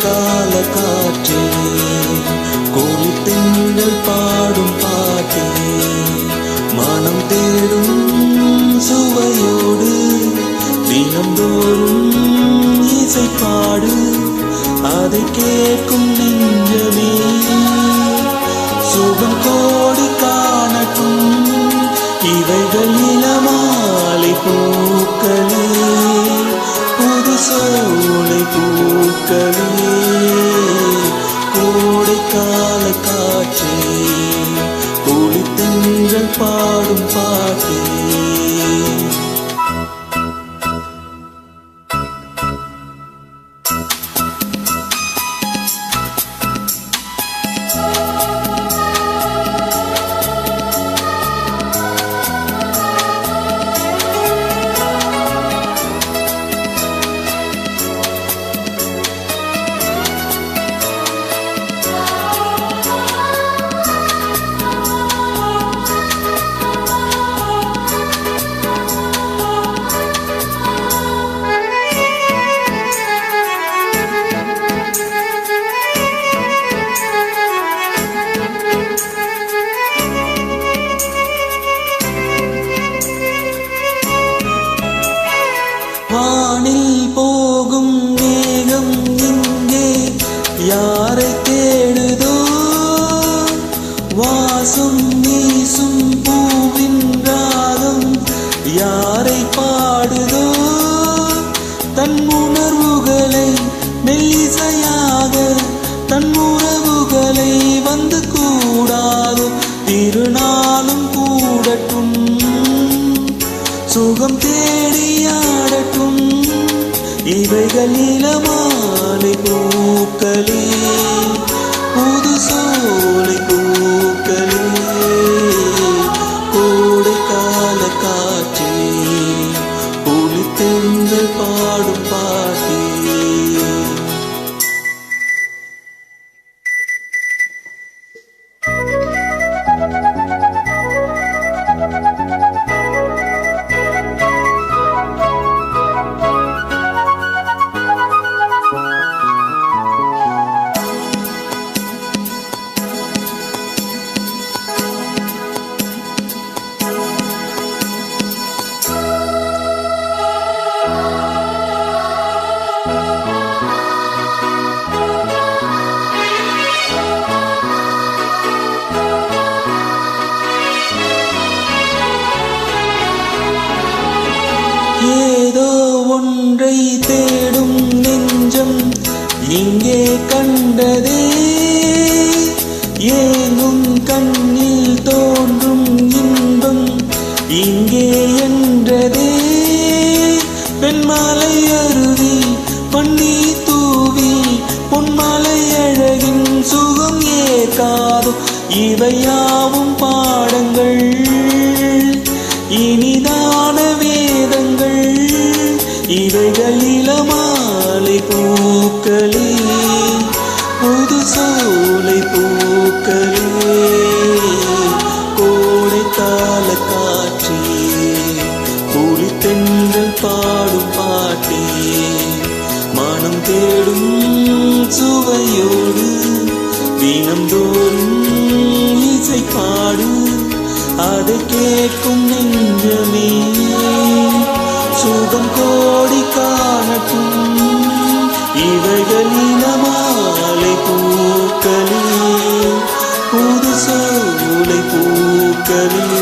கால காற்றே, கோழித்தென்றல் பாடும் பாட்டே, மனம் தேடும் சுவையோடு தினந்தோறும் இசை பாடு, அதை கேட்கும் நெஞ்சமே சுகம் கோடி காணட்டும். இவைகள் இளமாலை பூக்களே, புது சோலை பூக்களே, கோடைக்கால காற்றே, கோழித்தென்றல் பாடும் பாட்டே. வானில் போகும் மேகம் இங்கே யாரை தேடுதோ, வாசம் வீசும் பூவின் ராகம் யாரை பாடுதோ, தன் உணர்வுகளை மெல்லிசையாக தன் உறவுகளை வந்து கூடாதோ, திருநாளும் கூடட்டும் சுகம் தேடியாடட்டும். இவைகள் இளமாலை பூக்களே, புது சோலை பூக்களே, கோடைக்கால காற்றே, கோழித்தென்றல் பாடும் பாட்டே. ஏதோ ஒன்றை தேடும் நெஞ்சம் இங்கே கண்டதே, ஏங்கும் கண்ணில் தோன்றும் இன்பம் இங்கே என்றதே, பெண்மாலை அருவி பன்னி தூவி பொன்மாலை அழகின் சுகம் ஏற்காதோ, இவையாவும் பாடங்கள் இனிதான வேதங்கள். இவைகள் இளமாலை பூக்களே, புது சோலை பூக்களே, கோடைக்கால காற்றே, கோழித்தென்றல் பாடும் பாட்டே, மனம் தேடும் சுவையோடு தினந்தோறும் இசை பாடு, அதை கேட்கும் நெஞ்சமே சுகம் கோடி காணட்டும். இவைகள் இளமாலை பூக்களே, புது சோலை பூக்களே,